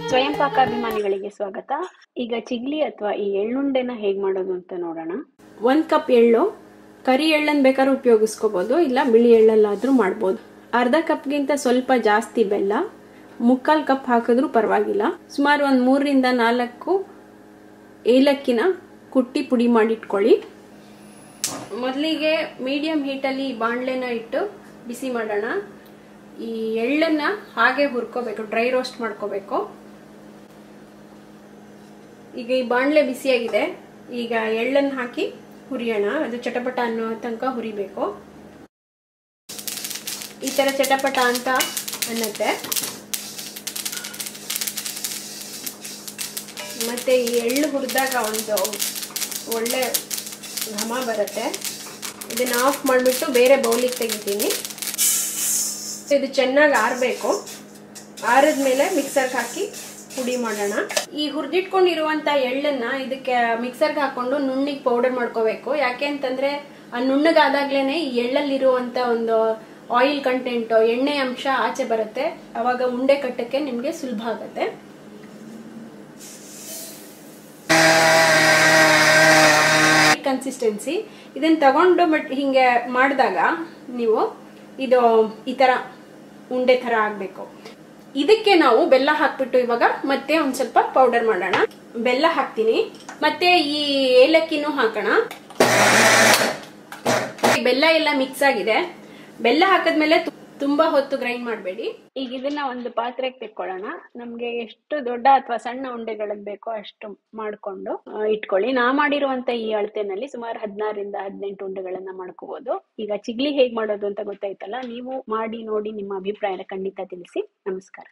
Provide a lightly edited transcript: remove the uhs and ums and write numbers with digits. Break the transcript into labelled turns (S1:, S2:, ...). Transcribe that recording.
S1: ಸ್ವಯಂ ಪಾಕಾಭಿಮಾನಿಗಳಿಗೆ ಸ್ವಾಗತ. ಈಗ ಚಿಗ್ಲಿ ಅಥವಾ ಈ ಎಳ್ಳುಂಡೆನ ಹೇಗ್ ಮಾಡೋದು ಅಂತ ನೋಡೋಣ. 1 ಕಪ್ ಎಳ್ಳು, ಕರಿ ಎಳ್ಳನ್ನು ಬೇಕಾದ್ರೂ ಉಪಯೋಗಿಸ್ಕೋಬಹುದು, ಇಲ್ಲ ಬಿಳಿ ಎಳ್ಳಲ್ಲಾದ್ರೂ ಮಾಡ್ಬೋದು. ಅರ್ಧ ಕಪ್ಗಿಂತ ಸ್ವಲ್ಪ ಜಾಸ್ತಿ ಬೆಲ್ಲ, 3/4 ಕಪ್ ಹಾಕಿದ್ರೂ ಪರವಾಗಿಲ್ಲ. ಸುಮಾರು ಒಂದು 3 ರಿಂದ 4 ಏಲಕ್ಕಿನ ಕುಟ್ಟಿ ಪುಡಿ ಮಾಡಿಟ್ಕೊಳ್ಳಿ. ಮೊದಲಿಗೆ ಮೀಡಿಯಂ ಹೀಟಲ್ಲಿ ಬಾಣಲೆನ ಇಟ್ಟು ಬಿಸಿ ಮಾಡೋಣ. ಈ ಎಳ್ಳನ್ನ ಹಾಗೆ ಹುರ್ಕೋಬೇಕು, ಡ್ರೈ ರೋಸ್ಟ್ ಮಾಡ್ಕೋಬೇಕು. ಈಗ ಈ ಬಾಣಲೆ ಬಿಸಿಯಾಗಿದೆ, ಈಗ ಎಳ್ಳನ್ನು ಹಾಕಿ ಹುರಿಯೋಣ. ಅದು ಚಟಪಟ ಅನ್ನೋ ತನಕ ಹುರಿಬೇಕು. ಈ ತರ ಚಟಪಟ ಅಂತ ಅನ್ನತ್ತೆ. ಮತ್ತೆ ಈ ಎಳ್ಳು ಹುರಿದಾಗ ಒಂದು ಒಳ್ಳೆ ಘಮ ಬರುತ್ತೆ. ಇದನ್ನ ಆಫ್ ಮಾಡಿಬಿಟ್ಟು ಬೇರೆ ಬೌಲಿಗೆ ತೆಗಿತೀನಿ. ಇದು ಚೆನ್ನಾಗಿ ಆರಬೇಕು. ಆರಿದ್ಮೇಲೆ ಮಿಕ್ಸರ್ಗೆ ಹಾಕಿ ಪುಡಿ ಮಾಡೋಣ. ಈ ಹುರಿದಿಟ್ಕೊಂಡಿರುವಂತ ಎಳ್ಳನ್ನ ಇದಕ್ಕೆ ಮಿಕ್ಸರ್ಗೆ ಹಾಕೊಂಡು ನುಣ್ಣಿಗೆ ಪೌಡರ್ ಮಾಡ್ಕೋಬೇಕು. ಯಾಕೆ ಅಂತಂದ್ರೆ ಆ ನುಣ್ಣಗಾದಾಗ್ಲೇನೆ ಈ ಎಳ್ಳಲ್ಲಿರುವಂತ ಒಂದು ಆಯಿಲ್ ಕಂಟೆಂಟ್, ಎಣ್ಣೆ ಅಂಶ ಆಚೆ ಬರುತ್ತೆ. ಅವಾಗ ಉಂಡೆ ಕಟ್ಟಕ್ಕೆ ನಿಮ್ಗೆ ಸುಲಭ ಆಗತ್ತೆ. ಕನ್ಸಿಸ್ಟೆನ್ಸಿ ಇದನ್ನ ತಗೊಂಡು ಬಟ್ ಹಿಂಗೆ ಮಾಡಿದಾಗ ನೀವು ಇದು ಈ ತರ ಉಂಡೆ ತರ ಆಗ್ಬೇಕು. ಇದಕ್ಕೆ ನಾವು ಬೆಲ್ಲ ಹಾಕ್ಬಿಟ್ಟು ಇವಾಗ ಮತ್ತೆ ಒಂದ್ ಸ್ವಲ್ಪ ಪೌಡರ್ ಮಾಡೋಣ. ಬೆಲ್ಲ ಹಾಕ್ತೀನಿ, ಮತ್ತೆ ಈ ಏಲಕ್ಕಿನೂ ಹಾಕೋಣ. ಬೆಲ್ಲ ಎಲ್ಲ ಮಿಕ್ಸ್ ಆಗಿದೆ. ಬೆಲ್ಲ ಹಾಕಿದ್ಮೇಲೆ ತುಂಬಾ ಹೊತ್ತು ಗ್ರೈಂಡ್ ಮಾಡಬೇಡಿ. ಈಗ ಇದನ್ನ ಒಂದು ಪಾತ್ರೆಗೆ ತೆಕ್ಕೊಳ್ಳೋಣ. ನಮ್ಗೆ ಎಷ್ಟು ದೊಡ್ಡ ಅಥವಾ ಸಣ್ಣ ಉಂಡೆಗಳು ಬೇಕೋ ಅಷ್ಟು ಮಾಡ್ಕೊಂಡು ಇಟ್ಕೊಳ್ಳಿ. ನಾ ಮಾಡಿರುವಂತ ಈ ಅಳತೆನಲ್ಲಿ ಸುಮಾರು 16 ರಿಂದ 18 ಉಂಡೆಗಳನ್ನ ಮಾಡ್ಕೋಬಹುದು. ಈಗ ಚಿಗ್ಲಿ ಹೇಗ್ ಮಾಡೋದು ಅಂತ ಗೊತ್ತಾಯ್ತಲ್ಲ. ನೀವು ಮಾಡಿ ನೋಡಿ ನಿಮ್ಮ ಅಭಿಪ್ರಾಯನ ಖಂಡಿತ ತಿಳಿಸಿ. ನಮಸ್ಕಾರ.